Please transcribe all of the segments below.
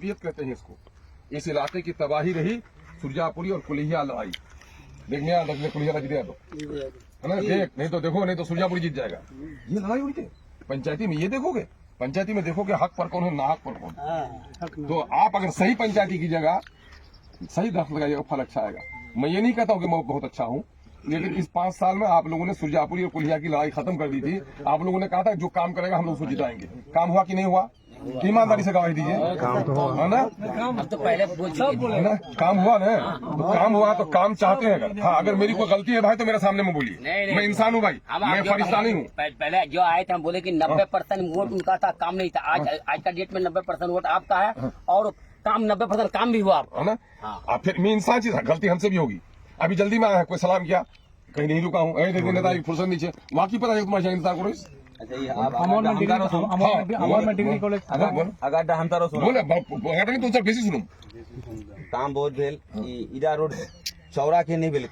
कैफियत कहते हैं इसको। इस इलाके की तबाही रही सुरजापुरी और कुलिया लड़ाई। देखने आ कुलिया जीते तो है ना, देख नहीं तो देखो, नहीं तो सुरजापुरी जीत जाएगा। ये लड़ाई हुई थी पंचायती में, ये देखोगे पंचायती में देखोगे हक पर कौन है ना हक पर कौन। तो आप अगर सही पंचायती की जगह सही दस्त लगाइएगा, फल अच्छा आएगा। मैं ये नहीं कहता हूँ कि मैं बहुत अच्छा हूँ, लेकिन इस 5 साल में आप लोगों ने सुरजापुरी और कुलिया की लड़ाई खत्म कर दी थी। आप लोगों ने कहा था जो काम करेगा हम लोग उसको जिताएंगे। काम हुआ कि नहीं हुआ? ईमानदारी से गवाही दीजिए। काम तो हुआ है ना, हम तो पहले है ना, काम हुआ ना। तो काम हुआ तो काम चाहते हैं अगर, हाँ अगर मेरी कोई गलती है भाई तो मेरे सामने में बोलिए। मैं इंसान हूँ भाई, मैं फरिश्ता नहीं हूँ। पहले जो आए थे हम बोले कि 90% वोट उनका था, काम नहीं था। आज का डेट में 90% वोट आपका है और काम 90% काम भी हुआ है ना। अब फिर मैं इंसान चीज, गलती हमसे भी होगी। अभी जल्दी में आया, कोई सलाम किया, कहीं नहीं रुका हूँ, नेता फुर्सत नीचे वहाँ की पता है तुम्हारे इंतजार करो। अच्छा ये डिग्री कॉलेज अगर हम तारो सुनो बोले नहीं तो बेसी सुनो काम बहुत भेल इरा रोड चौरा के नहीं भेल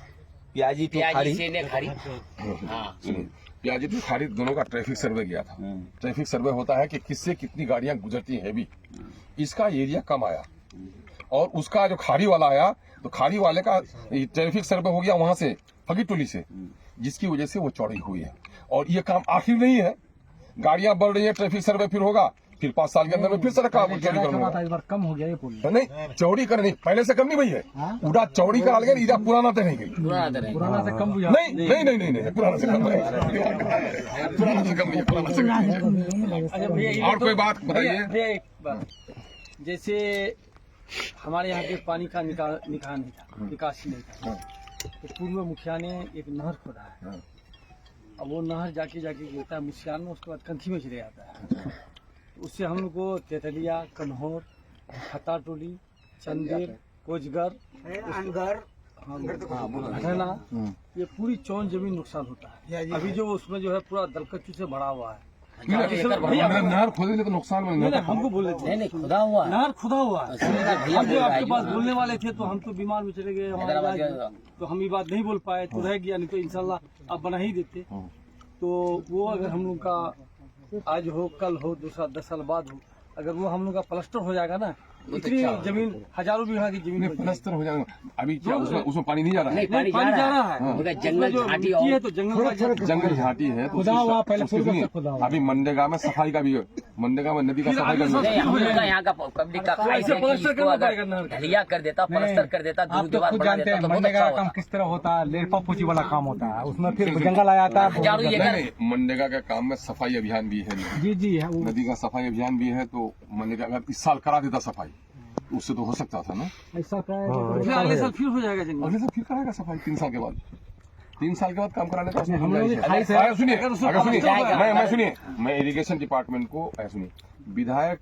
प्याजी टू खारी प्याजी टू खारी दोनों का ट्रैफिक सर्वे किया था। ट्रैफिक सर्वे होता है कि किससे कितनी गाड़ियां गुजरती है भी। इसका एरिया कम आया और उसका जो खाड़ी वाला आया तो खाड़ी वाले का ट्रैफिक सर्वे हो गया वहां से फगी टोली से, जिसकी वजह से वो चौड़ी हुई है। और ये काम आखिर नहीं है, गाड़ियां बढ़ रही है, ट्रैफिक सर्वे फिर होगा, फिर 5 साल के अंदर में फिर सड़क का चौड़ी करना। इस बार कम हो गया ये पुल, नहीं चौड़ी कर नहीं, पहले से कम नहीं भई है, पूरा चौड़ी करा लेंगे। इधर पुराना तो नहीं गई, पुराना से कम नहीं नहीं नहीं नहीं पुराना से कम है, पुराना से कम नहीं, पुराना से कम। और कोई बात बताइए। जैसे हमारे यहाँ पे पानी का निकासी नहीं था, तो पूर्व मुखिया ने एक नहर खोदा है। अब वो नहर जाके गिरता है मुसियान में, उसके बाद कंथी में चले जाता है। उससे हम लोग को तेतलिया, कन्हौर, खता टोली, चंदेर, कोचगर, घना, ये पूरी चौन जमीन नुकसान होता है। अभी जो उसमें जो है पूरा दलकच्चू से भरा हुआ है। नहर खोदे तो नुकसान में हमको बोले थे नहीं खुदा हुआ, नहर खुदा हुआ। हम जो आपके पास बोलने वाले थे तो हम तो बीमार में चले गए, तो हम ये बात नहीं बोल पाए, तो रह गया, नहीं तो इंशाल्लाह आप बना ही देते। तो वो अगर हम लोग का आज हो, कल हो, दूसरा 10 साल बाद हो, अगर वो हम लोग का प्लास्टर हो जाएगा ना, इतनी जमीन हजारों बीघा की जमीन प्लास्टर हो जाएगा। अभी क्या उसमें पानी नहीं जा रहा है? पानी जा रहा है, जंगल घाटी है, तो जंगल घाटी है तो अभी मनरेगा में सफाई का भी, मनरेगा में नदी का सफाई का भी हम लोग का यहाँ का पब्लिक का ढलिया कर देता, प्लास्टर कर देता, जानते हैं मनरेगा का काम किस तरह होता है, लेरपा पोची वाला काम होता है, उसमें फिर जंगल आ जाता है। मनरेगा का काम में सफाई अभियान भी है। जी नदी का सफाई अभियान भी है। तो मनरेगा अगर इस साल करा देता सफाई, उससे तो हो सकता था ना, ऐसा अगले साल फिर हो जाएगा, अगले साल फिर कराएगा सफाई 3 साल के बाद। 3 साल के बाद काम कराने का सुनिए, मैं इरिगेशन डिपार्टमेंट को सुनिए, विधायक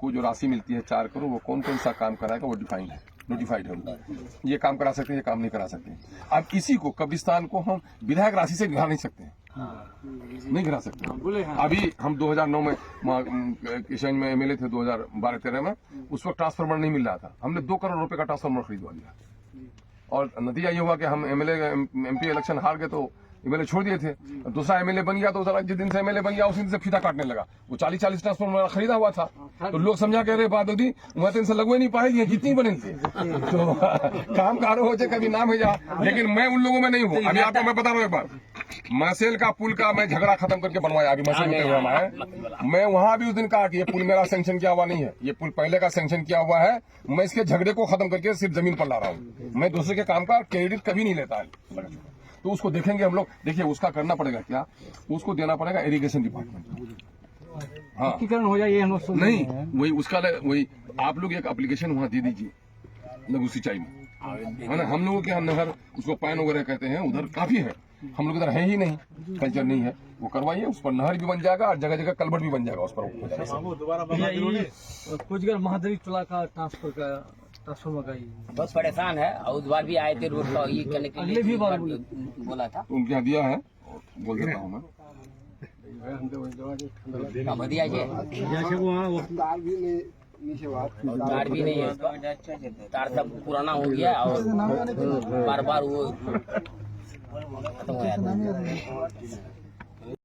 को जो राशि मिलती है 4 करोड़, वो कौन कौन सा काम कराएगा वो डिफाइंड है, नोटिफाइड है। ये काम करा सकते हैं, ये काम नहीं करा सकते। अब इसी को कब्रिस्तान को हम विधायक राशि से गिरा नहीं सकते, नहीं गिरा सकते। अभी हम 2009 में किशन में एमएलए थे, 2012-13 में, उस वक्त ट्रांसफार्मर नहीं मिल रहा था, हमने 2 करोड़ रुपए का ट्रांसफार्मर खरीदवा लिया। और नतीजा ये हुआ कि हम एमपी इलेक्शन हार गए तो एमएलए छोड़ दिए थे। दूसरा एमएलए बन गया तो जिस दिन से एमएलए बन गया उस दिन से फीता काटने लगा। वो 40-40 ट्रांसफार्मर खरीदा हुआ था, तो लोग समझा कह रहे बात होती वहां तो इनसे लगवे नहीं पाएगी, जितनी बने थे तो काम कारो हो जाए, कभी नाम हो जा। लेकिन मैं उन लोगों में नहीं हूँ। अभी आपको मैं बता रहा हूँ, एक बार मसेल का पुल का मैं झगड़ा खत्म करके बनवाया, अभी मसेल में हुआ मैं वहां भी उस दिन कहा कि ये पुल मेरा सैंक्शन किया हुआ नहीं है, ये पुल पहले का सैंक्शन किया हुआ है। मैं इसके झगड़े को खत्म करके सिर्फ जमीन पर ला रहा हूँ। मैं दूसरे के काम का क्रेडिट कभी नहीं लेता है। तो उसको देखेंगे हम लोग। देखिए उसका करना पड़ेगा क्या, उसको देना पड़ेगा इरिगेशन डिपार्टमेंट। हाँ हो जाए, ये नहीं वही उसका वही आप लोग एक एप्लीकेशन वहाँ दे दीजिए लघु सिंचाई में, है ना। हम लोगों के यहाँ नहर उसको पैन वगैरह कहते हैं, उधर काफी है, हम लोग इधर है ही नहीं, कल्चर नहीं है। वो करवाइए, उस पर नहर भी बन जाएगा और जगह जगह कलबट भी बन जाएगा उस पर। कोचगर महादेवी टोला का ट्रांसफार्मर का बहुत परेशान है। और उस बार भी आए थे रोड का ये करने के लिए, भी बार बोला था, उनके यहाँ दिया है, बोल देता हूँ मैं। बढ़िया तार भी नहीं है, तार सब पुराना हो गया और बार बार वो खत्म हो जाता है।